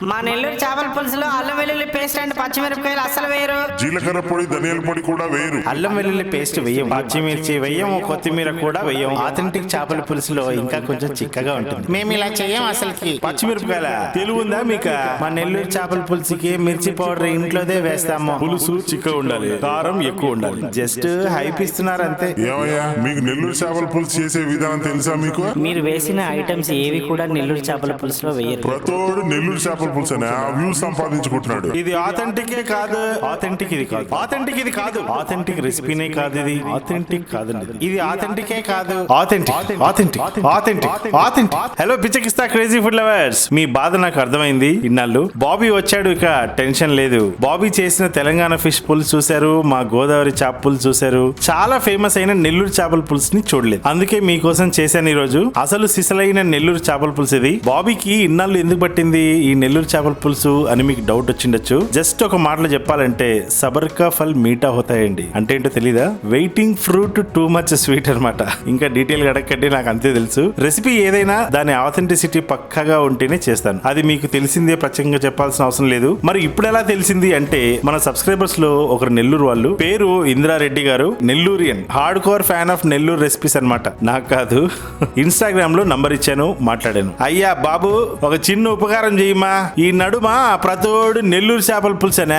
మా నెల్లూరు చేపల పులుసులో అల్లం వెల్లుల్లి పేస్ట్ అండ్ పచ్చిమిరపకాయలు అసలు వేయరు. జీలకర్ర పొడి ధనియాల పొడి కూడా వేయరు. అల్లం వెల్లుల్లి పేస్ట్ వెయ్యం, పచ్చిమిర్చి వెయ్యం, కొత్తిమీర కూడా వెయ్యం. ఆథెంటిక్ చేపల పులుసులో ఇంకా కొంచెం చిక్కగా ఉంటుంది. మేము ఇలా చెయ్యం అసలుకి. పచ్చిమిరపకాయల తెలుగు ఉందా మీకు? మా నెల్లూరు చేపల పులుసుకి మిర్చి పౌడర్ ఇంట్లోదే వేస్తాము. పులుసు చిక్కగా ఉండాలి, కారం ఎక్కువ ఉండాలి. జస్ట్ హైప్ ఇస్తున్నారు అంతే. ఏమయ్యా మీకు నెల్లూరు చేపల పులుసు చేసే విధానం తెలుసా మీకు? మీరు వేసిన ఐటమ్స్ ఏవి కూడా నెల్లూరు చేపల పులుసులో వేయరు. ప్రతోడు నెల్లూరు చేపల పులుసు అని ఆ వ్యూ సంపాదించుకుంటున్నాడు. ఇది ఆథెంటికే కాదు, ఆథెంటిక్ ఇది కాదు, ఆథెంటిక్ ఇది కాదు, ఆథెంటిక్ రెసిపీనే కాదు, ఇది ఆథెంటిక్ కాదండి. ఇది ఆథెంటికే కాదు, authentic authentic authentic authentic. Hello పిచ్చకిస్తా క్రేజీ ఫుడ్ లవర్స్, మీ బాధ నాకు అర్థమైంది. ఇన్నాళ్ళు బాబీ వచ్చాడు, ఇక టెన్షన్ లేదు. బాబీ చేసిన తెలంగాణ ఫిష్ పులుసు చూశారు, మా గోదావరి చేప పులుసు చూశారు, చాలా ఫేమస్ అయిన నెల్లూరు చేపల పులుసుని చూడలేదు. అందుకే మీకోసం చేశాను ఈ రోజు అసలు సిసలైన నెల్లూరు చేపల పులుసు ఇది. బాబీకి ఇన్నాళ్ళు ఎందుకు పట్టింది ఈ నెల్లూరు చేపల పులుసు అని మీకు డౌట్ వచ్చిండొచ్చు. జస్ట్ ఒక మాటలో చెప్పాలంటే సబర్కా ఫల్ మీఠా హోతాయండి. అంటే ఏంటో తెలీదా? Waiting fruit too much sweet అన్నమాట. ఇంకా డీటెయిల్ గా అడగండి, నాకు అంతే తెలుసు. రెసిపీ ఏదైనా దాని ఆథెంటిసిటీ పక్కాగా ఉంటేనే చేస్తాను. అది మీకు తెలిసిందే, ప్రత్యేకంగా చెప్పాల్సిన అవసరం లేదు. మరి ఇప్పుడు ఎలా తెలిసింది అంటే, మన సబ్స్క్రైబర్స్ లో ఒకరు నెల్లూరు వాళ్ళు, పేరు ఇంద్రారెడ్డి గారు, Nellorean, hard core fan of Nellore recipes అన్నమాట. నాకు కాదు, ఇన్స్టాగ్రామ్ లో నంబర్ ఇచ్చాను, మాట్లాడాను. అయ్యా బాబు, ఒక చిన్న ఉపకారం చేయమా, ఈ నడుమ ప్రతోడు నెల్లూరు చేపల పులుసు అనే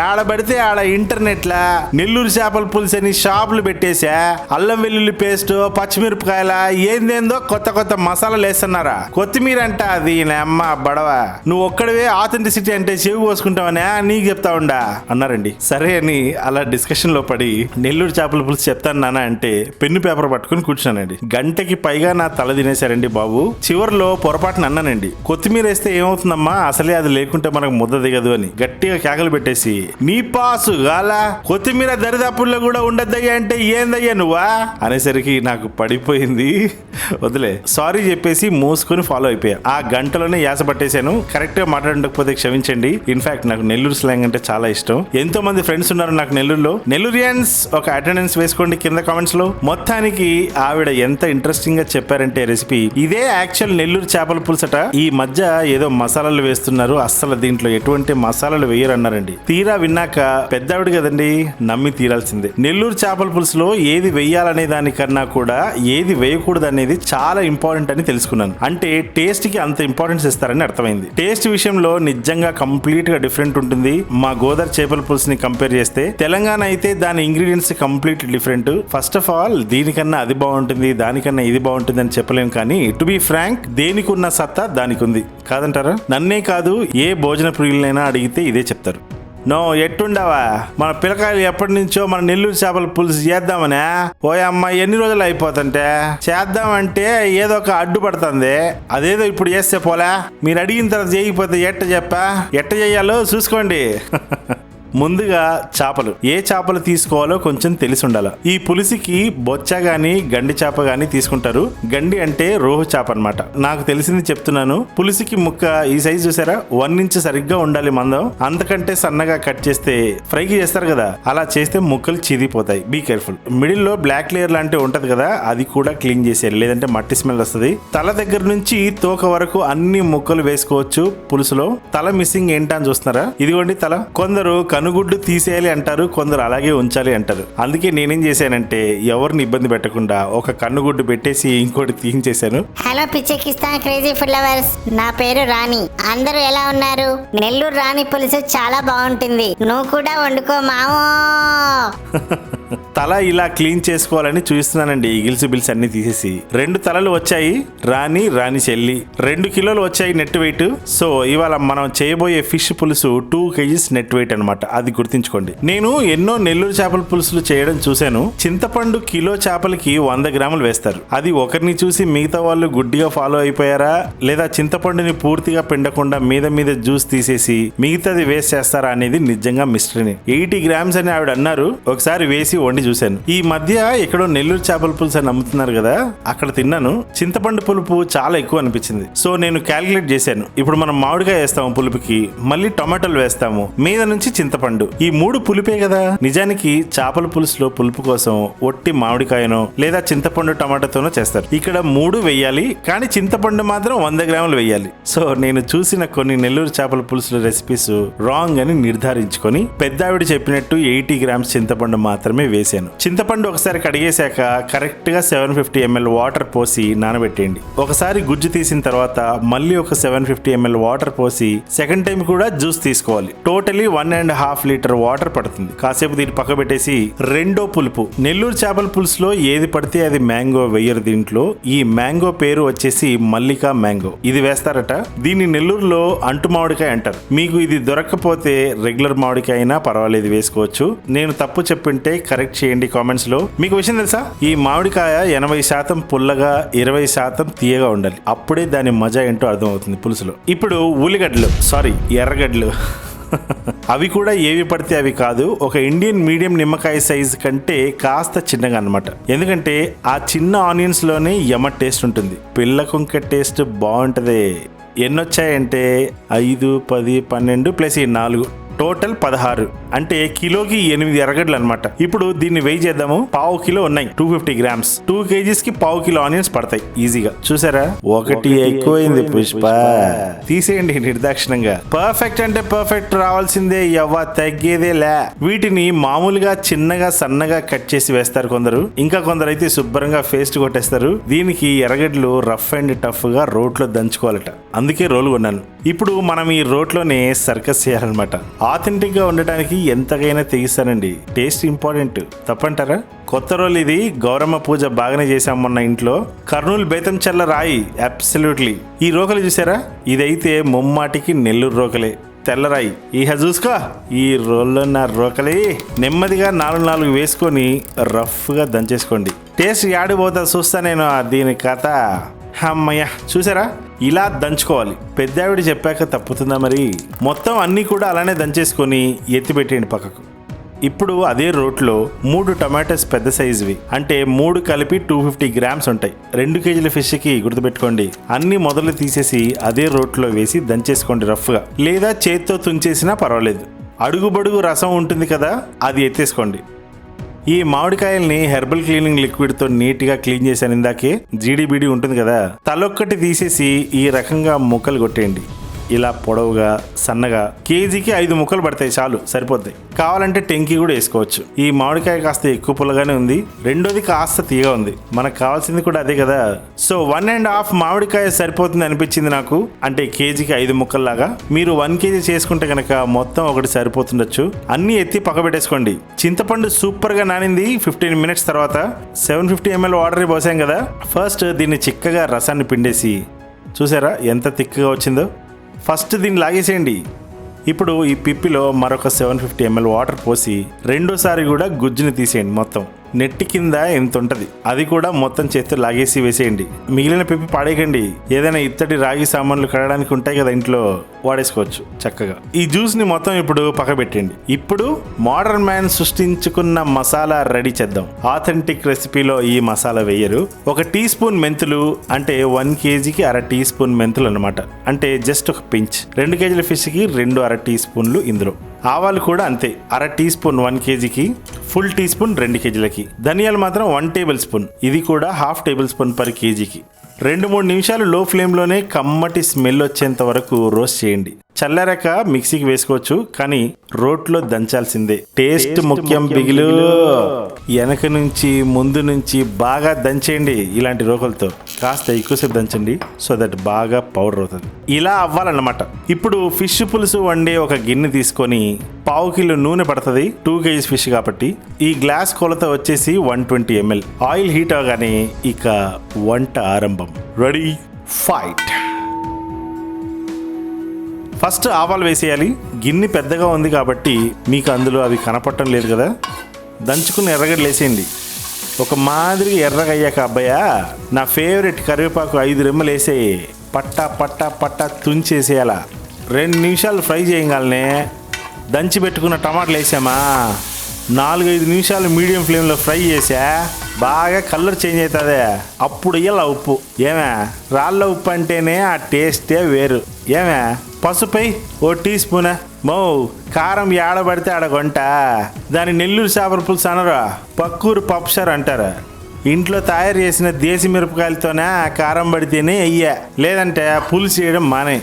ఆడబడితే ఆడ ఇంటర్నెట్ లా నెల్లూరు చేపల పులుసు అని షాపులు పెట్టేసా, అల్లం వెల్లుల్లి పేస్ట్, పచ్చిమిరపకాయల ఏందేందో కొత్త కొత్త మసాలాలు వేస్తున్నారా, కొత్తిమీర అంట అది అమ్మ బడవ, నువ్వు ఒక్కడవే ఆథెంటిసిటీ అంటే చెవి పోసుకుంటావనే నీకు చెప్తా ఉండా అన్నారండి. సరే అని అలా డిస్కషన్ లో పడి నెల్లూరు చేపల పులుసు చెప్తాను నాన్న అంటే పెన్ను పేపర్ పట్టుకుని కూర్చున్నానండి. గంటకి పైగా నా తల తినేశారండి బాబు. చివరిలో పొరపాటున అన్నానండి, కొత్తిమీర వేస్తే ఏమవుతుందమ్మా, అసలే అది లేకుంటే మనకు ముద్ద దిగదు అని గట్టిగా కేకలు పెట్టేసి, నీ పాసు గాల కొత్తిమీర దరిదాపుల్లో కూడా ఉండద్దయ్యా అంటే ఏందయ్యా నువ్వా అనేసరికి నాకు పడిపోయింది. వదిలే, సారీ చెప్పేసి మూసుకొని ఫాలో అయిపోయా. ఆ గంటలోనే యాస పట్టేశాను. కరెక్ట్ గా మాట్లాడకపోతే క్షమించండి. ఇన్ఫాక్ట్ నాకు నెల్లూరు స్లాంగ్ అంటే చాలా ఇష్టం. ఎంతో మంది ఫ్రెండ్స్ ఉన్నారు నాకు నెల్లూరులో. నెల్లూరియన్స్ ఒక అటెండెన్స్ వేసుకోండి కింద కామెంట్స్ లో. మొత్తానికి ఆవిడ ఎంత ఇంట్రెస్టింగ్ గా చెప్పారంటే రెసిపీ, ఇదే యాక్చువల్ నెల్లూరు చేపల పులుసట. ఈ మధ్య ఏదో మసాలాలు వేస్తున్నారు, అస్సలు దీంట్లో ఎటువంటి మసాలాలు వేయరన్నారండి. తీరా విన్నాక పెద్దవిడ కదండి, నమ్మి తీరాల్సిందే. నెల్లూరు చేపల పులుసులో ఏది వెయ్యాలనే దానికన్నా కూడా ఏది వేయకూడదు అనేది చాలా ఇంపార్టెంట్ అని తెలుసుకున్నాను. అంటే టేస్ట్ కి అంత ఇంపార్టెన్స్ ఇస్తారని అర్థమైంది. టేస్ట్ విషయంలో నిజంగా కంప్లీట్ గా డిఫరెంట్ ఉంటుంది. మా గోదావరి చేపల పులుసుని కంపేర్ చేస్తే తెలంగాణ అయితే దాని ingredients complete different. First of all దీనికన్నా అది బాగుంటుంది, దానికన్నా ఇది బాగుంటుంది అని చెప్పలేం. కానీ టు బి ఫ్రాంక్, దేనికి ఉన్న సత్తా దానికి ఉంది, కాదంటారా? నన్నే కాదు, ఏ భోజన ప్రియులైనా అడిగితే ఇదే చెప్తారు. నో ఎట్టుండవా, మన పిల్లకాయలు ఎప్పటి నుంచో మన నెల్లూరు చేపల పులుసు చేద్దామనే పోయమ్మ, ఎన్ని రోజులు అయిపోతుంటే చేద్దామంటే ఏదో ఒక అడ్డు పడుతుంది. అదేదో ఇప్పుడు చేస్తే పోలే, మీరు అడిగిన తర్వాత చేయకపోతే ఎట్ట చేయాలో చూసుకోండి. ముందుగా చేపలు, ఏ చేపలు తీసుకోవాలో కొంచెం తెలిసి ఉండాలి. ఈ పులుసుకి బొచ్చ గాని గండి చేప గాని తీసుకుంటారు. గండి అంటే రోహు చేప అన్నమాట. నాకు తెలిసింది చెప్తున్నాను. పులుసుకి ముక్క ఈ సైజ్ చూసారా, 1 ఇంచ్ సరిగ్గా ఉండాలి మందం. అంతకంటే సన్నగా కట్ చేస్తే ఫ్రైకి చేస్తారు కదా, అలా చేస్తే ముక్కలు చిదిపోతాయి. Be careful. మిడిల్ లో బ్లాక్ లేయర్ లాంటివి ఉంటది కదా, అది కూడా క్లీన్ చేసేయాలి, లేదంటే మట్టి స్మెల్ వస్తుంది. తల దగ్గర నుంచి తోక వరకు అన్ని ముక్కలు వేసుకోవచ్చు పులుసులో. తల మిస్సింగ్ ఏంటని చూస్తున్నారా, ఇదిగోండి తల. కొందరు కనుగుడ్డు తీసేయాలి అంటారు, కొందరు అలాగే ఉంచాలి అంటారు. అందుకే నేనేం చేశానంటే ఎవరిని ఇబ్బంది పెట్టకుండా ఒక కన్నుగుడ్డు పెట్టేసి ఇంకోటి తీయించేశాను. హలో పిచ్చెక్కిస్తా క్రేజీ ఫుడ్ లవర్స్, నా పేరు రాణి. అందరూ ఎలా ఉన్నారు? నెల్లూరు రాణి పులుసు చాలా బాగుంటుంది, నువ్వు కూడా వండుకో మావో. తల ఇలా క్లీన్ చేసుకోవాలని చూస్తున్నానండి. ఈగిల్స్ బిల్స్ అన్ని తీసేసి 2 తలలు వచ్చాయి. రాణి చెల్లి 2 కిలోలు వచ్చాయి నెట్ వెయిట్. సో ఇవాళ మనం చేయబోయే ఫిష్ పులుసు 2 kgs నెట్ వెయిట్ అనమాట, అది గుర్తుంచుకోండి. నేను ఎన్నో నెల్లూరు చేపల పులుసులు చేయడం చూశాను. చింతపండు కిలో చేపలకి 100 గ్రాములు వేస్తారు. అది ఒకరిని చూసి మిగతా వాళ్ళు గుడ్డిగా ఫాలో అయిపోయారా, లేదా చింతపండుని పూర్తిగా పిండకుండా మీద జ్యూస్ తీసేసి మిగతాది వేస్ట్ చేస్తారా అనేది నిజంగా మిస్టరీని. 80 గ్రామ్స్ అని ఆవిడ అన్నారు. ఒకసారి వేసి వండి చూశాను. ఈ మధ్య ఎక్కడో నెల్లూరు చేపల పులుసు అని అమ్ముతున్నారు కదా, అక్కడ తిన్నాను. చింతపండు పులుపు చాలా ఎక్కువ అనిపించింది. సో నేను క్యాలిక్యులేట్ చేశాను. ఇప్పుడు మనం మామిడికాయ వేస్తాము పులుపుకి, మళ్ళీ టొమాటోలు వేస్తాము, మీద నుంచి చింతపండు చింతపండు. ఈ 3 పులిపే కదా. నిజానికి చేపల పులుసులో పులుపు కోసం ఒట్టి మామిడికాయనో లేదా చింతపండు టమాటాతోనో చేస్తారు. ఇక్కడ 3 వెయ్యాలి, కానీ చింతపండు మాత్రం 100 గ్రాములు వెయ్యాలి. సో నేను చూసిన కొన్ని నెల్లూరు చేపల పులుసుల రెసిపీస్ రాంగ్ అని నిర్ధారించుకొని పెద్ద ఆవిడ చెప్పినట్టు 80 గ్రామ్స్ చింతపండు మాత్రమే వేసాను. చింతపండు ఒకసారి కడిగేశాక కరెక్ట్ గా 750 ml వాటర్ పోసి నానబెట్టేయండి. ఒకసారి గుజ్జు తీసిన తర్వాత మళ్ళీ ఒక 750 ml వాటర్ పోసి సెకండ్ టైం కూడా జ్యూస్ తీసుకోవాలి. టోటలీ 1.5 లీటర్ వాటర్ పడుతుంది. కాసేపు దీన్ని పక్క పెట్టేసి రెండో పులుపు. నెల్లూరు చేపల పులుసులో ఏది పడితే అది మ్యాంగో వెయ్యరు. దీంట్లో ఈ మ్యాంగో పేరు వచ్చేసి మల్లికా మ్యాంగో. ఇది వేస్తారట. దీన్ని నెల్లూరులో అంటు మామిడికాయ అంటారు. మీకు ఇది దొరక్కపోతే రెగ్యులర్ మామిడికాయ అయినా పర్వాలేదు, వేసుకోవచ్చు. నేను తప్పు చెప్పింటే కరెక్ట్ చేయండి కామెంట్స్ లో. మీకు విషయం తెలుసా, ఈ మామిడికాయ 80% పుల్లగా 20% తీయగా ఉండాలి. అప్పుడే దాని మజా ఏంటో అర్థం అవుతుంది పులుసులో. ఇప్పుడు ఉల్లిగడ్డలు, సారీ ఎర్రగడ్డలు అవి కూడా ఏవి పడితే అవి కాదు. ఒక ఇండియన్ మీడియం నిమ్మకాయ సైజ్ కంటే కాస్త చిన్నగా అన్నమాట. ఎందుకంటే ఆ చిన్న ఆనియన్స్ లోనే యమ టేస్ట్ ఉంటుంది. పిల్ల కుంక టేస్ట్ బాగుంటది. ఎన్నొచ్చాయంటే 5, 10, 12 ప్లస్ 4 టోటల్ 16. అంటే కిలోకి 8 ఎర్రగడ్డలు అనమాట. ఇప్పుడు దీన్ని వెయిట్ చేద్దాము. 1/2 కిలో ఉన్నాయి, 250 గ్రామ్స్. 2 kgs కి 1/2 కిలో ఆనియన్స్ పడతాయి ఈజీగా. చూసారా, ఒకటి ఎక్కువైంది పుష్ప. తీసేయండి నిర్దాక్షిణంగా. పర్ఫెక్ట్ అంటే పర్ఫెక్ట్ రావాల్సిందే, ఎవ్వ తగ్గేదే లే. వీటిని మామూలుగా చిన్నగా సన్నగా కట్ చేసి వేస్తారు కొందరు, ఇంకా కొందరు అయితే శుభ్రంగా పేస్ట్ కొట్టేస్తారు. దీనికి ఎర్రగడ్డలు రఫ్ అండ్ టఫ్ గా రోట్లో దంచుకోవాలట. అందుకే రోలు కొన్నాను. ఇప్పుడు మనం ఈ రోట్లోనే సర్కస్ చేయాలన్నమాట. ఆథెంటిక్ గా ఉండటానికి ఎంతకైనా తెగిస్తానండి. Taste important, తప్పంటారా? కొత్త రోల్ ఇది. గౌరమ్మ పూజ బాగానే చేశాం మొన్న ఇంట్లో. కర్నూలు బేతంచెర్ల రాయి, అబ్సల్యూట్లీ. ఈ రోకలు చూసారా, ఇదైతే ముమ్మాటికి నెల్లూరు రోకలే, తెల్లరాయి. ఇహ చూసుకో, ఈ రోల్లో నా రోకలి. నెమ్మదిగా 4 వేసుకొని రఫ్ గా దంచేసుకోండి. టేస్ట్ యాడిపోతా చూస్తా నేను దీని కథ. అమ్మయ్య, చూసారా, ఇలా దంచుకోవాలి. పెద్దావిడ చెప్పాక తప్పుతుందా మరి? మొత్తం అన్నీ కూడా అలానే దంచేసుకొని ఎత్తి పెట్టేయండి పక్కకు. ఇప్పుడు అదే రోట్లో 3 టమాటోస్ పెద్ద సైజువి, అంటే 3 కలిపి 250 గ్రామ్స్ ఉంటాయి. 2 కేజీల ఫిష్కి గుర్తుపెట్టుకోండి. అన్ని మొదలు తీసేసి అదే రోట్లో వేసి దంచేసుకోండి రఫ్గా, లేదా చేత్తో తుంచేసినా పర్వాలేదు. అడుగుబడుగు రసం ఉంటుంది కదా, అది ఎత్తేసుకోండి. ఈ మామిడికాయల్ని హెర్బల్ క్లీనింగ్ లిక్విడ్ తో నీట్ గా క్లీన్ చేశాను ఇందాకే. జీడిబిడి ఉంటుంది కదా, తలొక్కటి తీసేసి ఈ రకంగా ముక్కలు కొట్టేయండి. ఇలా పొడవుగా సన్నగా. కేజీకి 5 ముక్కలు పడతాయి, చాలు, సరిపోతాయి. కావాలంటే టెంకి కూడా వేసుకోవచ్చు. ఈ మామిడికాయ కాస్త ఎక్కువ పుల్లగానే ఉంది, రెండోది కాస్త తీయగా ఉంది. మనకు కావాల్సింది కూడా అదే కదా. సో 1.5 మామిడికాయ సరిపోతుంది అనిపించింది నాకు. అంటే కేజీకి 5 ముక్కల్లాగా. మీరు 1 కేజీ చేసుకుంటే కనుక మొత్తం ఒకటి సరిపోతుండొచ్చు. అన్ని ఎత్తి పక్క పెట్టేసుకోండి. చింతపండు సూపర్ గా నానింది. 15 మినిట్స్ తర్వాత 750 ml వాటర్ పోసాం కదా. ఫస్ట్ దీన్ని చిక్కగా రసాన్ని పిండేసి, చూసారా ఎంత తిక్కగా వచ్చిందో. ఫస్ట్ దీన్ని లాగేసేయండి. ఇప్పుడు ఈ పిప్పిలో మరొక 750 ml వాటర్ పోసి రెండోసారి కూడా గుజ్జుని తీసేయండి. మొత్తం నెట్టి కింద ఎంత ఉంటుంది అది కూడా మొత్తం చేత్తో లాగేసి వేసేయండి. మిగిలిన పిప్పి పాడేయకండి. ఏదైనా ఇత్తడి రాగి సామాన్లు కడడానికి ఉంటాయి కదా ఇంట్లో, వాడేసుకోవచ్చు చక్కగా. ఈ జ్యూస్ ని మొత్తం ఇప్పుడు పక్క పెట్టండి. ఇప్పుడు మోడర్న్ మ్యాన్ సృష్టించుకున్న మసాలా రెడీ చేద్దాం. ఆథెంటిక్ రెసిపీలో ఈ మసాలా వేయరు. 1 టీ స్పూన్ మెంతులు, అంటే 1 కేజీకి 1/2 టీ స్పూన్ మెంతులు అనమాట. అంటే జస్ట్ ఒక పించ్. 2 కేజీల ఫిష్కి 2 1/2 టీ స్పూన్లు ఇందులో. ఆవాలు కూడా అంతే, 1/2 టీ స్పూన్ 1 కేజీకి, ఫుల్ టీ స్పూన్ 2 కేజీలకి. ధనియాలు మాత్రం 1 టేబుల్ స్పూన్, ఇది కూడా 1/2 టేబుల్ స్పూన్ పర్ కేజీకి. 2-3 నిమిషాలు లో ఫ్లేమ్లోనే కమ్మటి స్మెల్ వచ్చేంత వరకు రోస్ట్ చేయండి. చల్లారాక మిక్సీకి వేసుకోవచ్చు, కానీ రోట్లో దంచాల్సిందే. టేస్ట్ ముఖ్యం బిగిలు. వెనక నుంచి ముందు నుంచి బాగా దంచేయండి. ఇలాంటి రోకలతో కాస్త ఎక్కువసేపు దంచండి, సో దట్ బాగా పౌడర్ అవుతుంది. ఇలా అవ్వాలన్నమాట. ఇప్పుడు ఫిష్ పులుసు వండే ఒక గిన్నె తీసుకొని 1/2 కిలో నూనె పడుతుంది, 2 కేజీస్ ఫిష్ కాబట్టి. ఈ గ్లాస్ కొలత వచ్చేసి 120 ml. ఆయిల్ హీట్ అవగానే ఇక వంట ఆరంభం. Ready, fight. ఫస్ట్ ఆవాలు వేసేయాలి. గిన్నె పెద్దగా ఉంది కాబట్టి మీకు అందులో అవి కనపడటం లేదు కదా. దంచుకుని ఎర్రగడ్డలు వేసేయండి. ఒక మాదిరి ఎర్రగా అయ్యాక అబ్బాయా, నా ఫేవరెట్ కరివేపాకు 5 రెమ్మలు వేసేయి. పట్టా పట్టా పట్టా తుంచేసేయాలా. 2 నిమిషాలు ఫ్రై చేయగానే దంచి పెట్టుకున్న టమాటాలు వేసామా, 4-5 నిమిషాలు మీడియం ఫ్లేమ్లో ఫ్రై చేసా, బాగా కలర్ చేంజ్ అవుతుంది. అప్పుడు ఇయ్యాల ఉప్పు. ఏమే, రాళ్ళ ఉప్పు అంటేనే ఆ టేస్టే వేరు. ఏమే పసుపై ఓ టీ స్పూనా. మో కారం ఏడబడితే ఆడగొంట. దాని నెల్లూరు చేపల పులుసు అనరా, పక్కూరు పప్పుసారు అంటారా. ఇంట్లో తయారు చేసిన దేశీ మిరపకాయలతోనే కారం పడితేనే అయ్యా, లేదంటే పులుసు చేయడం మానే.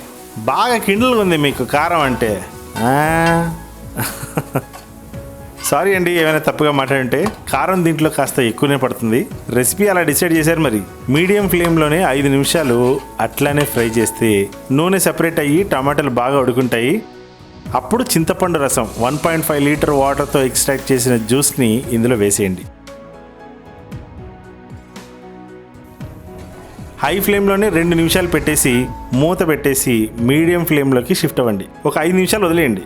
బాగా కిండలుగా ఉంది మీకు కారం అంటే. సారీ అండి ఏమైనా తప్పుగా మాట్లాడంటే. కారం దీంట్లో కాస్త ఎక్కువనే పడుతుంది. రెసిపీ అలా డిసైడ్ చేశారు మరి. మీడియం ఫ్లేమ్లోనే 5 నిమిషాలు అట్లానే ఫ్రై చేస్తే నూనె సెపరేట్ అయ్యి టమాటాలు బాగా ఉడుకుంటాయి. అప్పుడు చింతపండు రసం 1.5 లీటర్ వాటర్తో ఎక్స్ట్రాక్ట్ చేసిన జ్యూస్ని ఇందులో వేసేయండి. హై ఫ్లేమ్లోనే 2 నిమిషాలు పెట్టేసి మూత పెట్టేసి మీడియం ఫ్లేమ్లోకి షిఫ్ట్ అవ్వండి. ఒక 5 నిమిషాలు వదిలేయండి.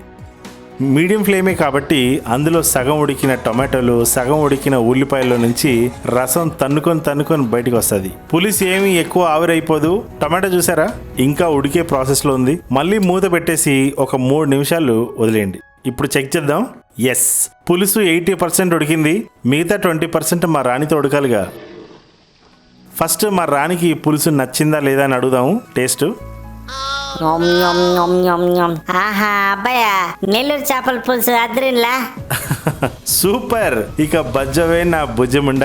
మీడియం ఫ్లేమే కాబట్టి అందులో సగం ఉడికిన టొమాటోలు, సగం ఉడికిన ఉల్లిపాయల నుంచి రసం తన్నుకొని బయటకు వస్తుంది. పులుసు ఏమీ ఎక్కువ ఆవిరైపోదు. టొమాటో చూసారా ఇంకా ఉడికే ప్రాసెస్లో ఉంది. మళ్ళీ మూత పెట్టేసి ఒక 3 నిమిషాలు వదిలేయండి. ఇప్పుడు చెక్ చేద్దాం. ఎస్, పులుసు 80% ఉడికింది. మిగతా 20% మా రాణితో ఉడకాలిగా. ఫస్ట్ మా రాణికి పులుసు నచ్చిందా లేదా అని అడుగుదాము. టేస్ట్. ఆహా అబ్బాయ, నెల్లూరు చేపల పులుసు అద్దరిన్లా. సూపర్. ఇక బజ్జవే నా భుజముండ.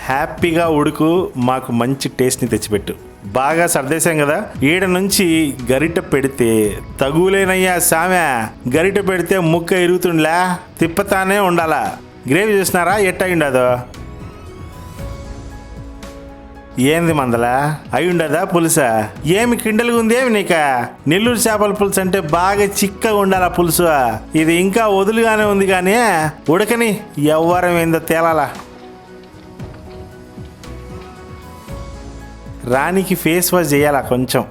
హ్యాపీగా ఉడుకు, మాకు మంచి టేస్ట్ని తెచ్చిపెట్టు. బాగా సర్దేశాం కదా. ఈడ నుంచి గరిట పెడితే తగులేనయ్యా సామె. గరిట పెడితే ముక్క ఇరుగుతుండ్లా, తిప్పతానే ఉండాలా. గ్రేవీ చూసినారా ఎట్టా ఉండదో. ఏంది మందలా అయి ఉండదా పులుసా? ఏమి కిండలుగా ఉంది ఏమి నీక? నెల్లూరు చేపల పులుసు అంటే బాగా చిక్కగా ఉండాలా పులుసు. ఇది ఇంకా వదులుగానే ఉంది కానీ ఉడకని ఎవ్వరం ఏందో తేలాలా. రాణికి ఫేస్ వాష్ చేయాలా కొంచెం.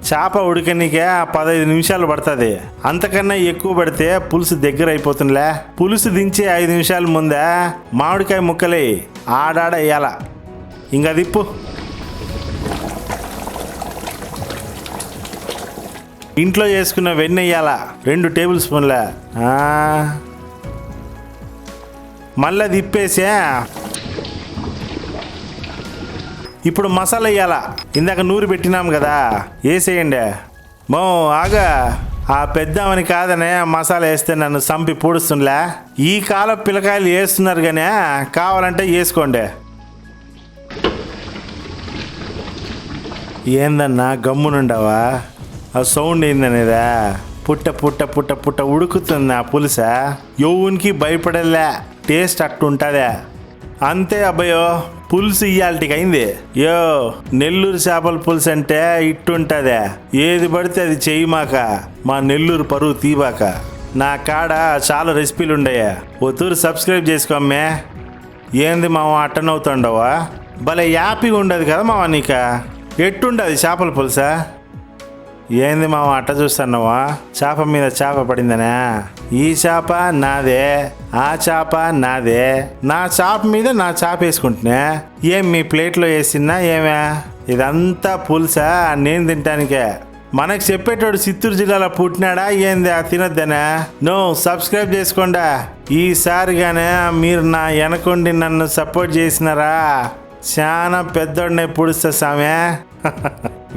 చేప ఉడకనికే 15 నిమిషాలు పడుతుంది. అంతకన్నా ఎక్కువ పడితే పులుసు దగ్గర అయిపోతుందిలే. పులుసు దించే 5 నిమిషాల ముందే మామిడికాయ ముక్కలే ఆడాడ వేయాల. ఇంకా దిప్పు. ఇంట్లో చేసుకున్న వెన్న వేయాల 2 టేబుల్ స్పూన్ల. మళ్ళీ దిప్పేసా. ఇప్పుడు మసాలా వేయాల. ఇందాక నూరు పెట్టినాం కదా, వేసేయండి. మో ఆగా, ఆ పెద్దామని కాదనే మసాలా వేస్తే నన్ను సంపి పూడుస్తుందిలే. ఈ కాలం పిల్లకాయలు వేస్తున్నారు కానీ కావాలంటే వేసుకోండి. ఏందన్నా గమ్మునుండవా? ఆ సౌండ్ ఏందనేదా? పుట్ట పుట్ట పుట్ట పుట్ట ఉడుకుతుంది ఆ పులుసా. యౌనికి భయపడలే, టేస్ట్ అట్టుంటుందా. అంతే అబ్బాయో, పులుసు ఇయ్యాలటికి అయింది. యో నెల్లూరు చేపల పులుసు అంటే ఇట్టుంటుందా? ఏది పడితే అది చెయ్యమాక, మా నెల్లూరు పరువు తీబాక. నా కాడ చాలా రెసిపీలు ఉండయా, ఒత్తూరు సబ్స్క్రైబ్ చేసుకోమ్మే. ఏంది మామ అట్టనవుతుండవా? భలే యాపీగా ఉండదు కదా మామ నీక. ఎట్టుండదు చేపల పులుసా? ఏంది మామ అట్ట చూస్తున్నావా? చేప మీద చేప పడిందనే. ఈ చేప నాదే, ఆ చేప నాదే. నా చేప మీద నా చేప వేసుకుంటున్నా. ఏం మీ ప్లేట్లో వేసినా ఏమే? ఇదంతా పులుసా నేను తింటానికే. మనకు చెప్పేటోడు చిత్తూరు జిల్లాలో పుట్టినాడా ఏంది తినొద్దనే? No, subscribe చేసుకోండా. ఈసారిగానే మీరు నా వెనకుండి నన్ను సపోర్ట్ చేసినారా చాలా పెద్దోడినే పుడుస్తా సామె.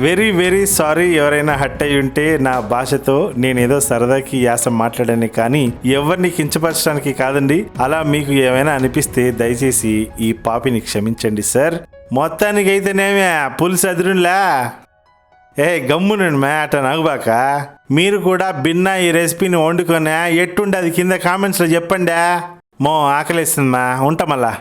వెరీ వెరీ సారీ ఎవరైనా హట్ అయి ఉంటే నా భాషతో. నేనేదో సరదాకి యాస మాట్లాడాను కానీ ఎవరిని కించపరచడానికి కాదండి. అలా మీకు ఏమైనా అనిపిస్తే దయచేసి ఈ పాపిని క్షమించండి సార్. మొత్తానికి అయితేనేమే పులుసు అదిరులా. గమ్మునండి మే అట నవ్వుబాక. మీరు కూడా భిన్నా ఈ రెసిపీని వండుకొని ఎట్టుండది కింద కామెంట్స్లో చెప్పండి. మో ఆకలేస్తుందమ్మా, ఉంటా మళ్ళా.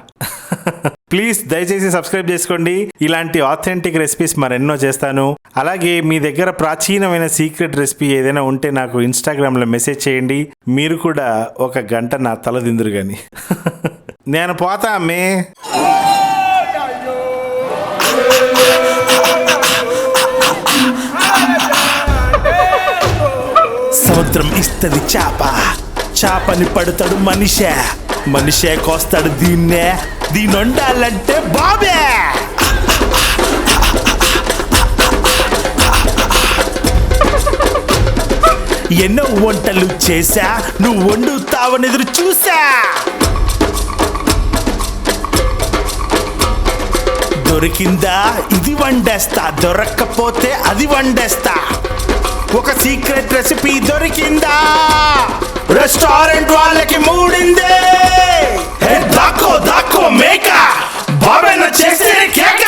ప్లీజ్ దయచేసి సబ్స్క్రైబ్ చేసుకోండి. ఇలాంటి ఆథెంటిక్ రెసిపీస్ మరెన్నో చేస్తాను. అలాగే మీ దగ్గర ప్రాచీనమైన సీక్రెట్ రెసిపీ ఏదైనా ఉంటే నాకు ఇన్స్టాగ్రామ్లో మెసేజ్ చేయండి. మీరు కూడా 1 గంట నా తల దిందురు కానీ. నేను పోతా అమ్మే. సముద్రం ఇస్తది చేప, చేపని పడతాడు మనిషే, మనిషే కోస్తాడు దీన్నే. దీని వండాలంటే బాబే. ఎన్నో వంటలు చేశా, నువ్వు వండుతావని ఎదురు చూసా. దొరికిందా ఇది వండేస్తా, దొరక్కపోతే అది వండేస్తా. ఒక సీక్రెట్ రెసిపీ దొరికిందా రెస్టారెంట్ వాళ్ళకి మూడిందే దాక్కో దాక్కో మేక బాబెన్న చేసే కేక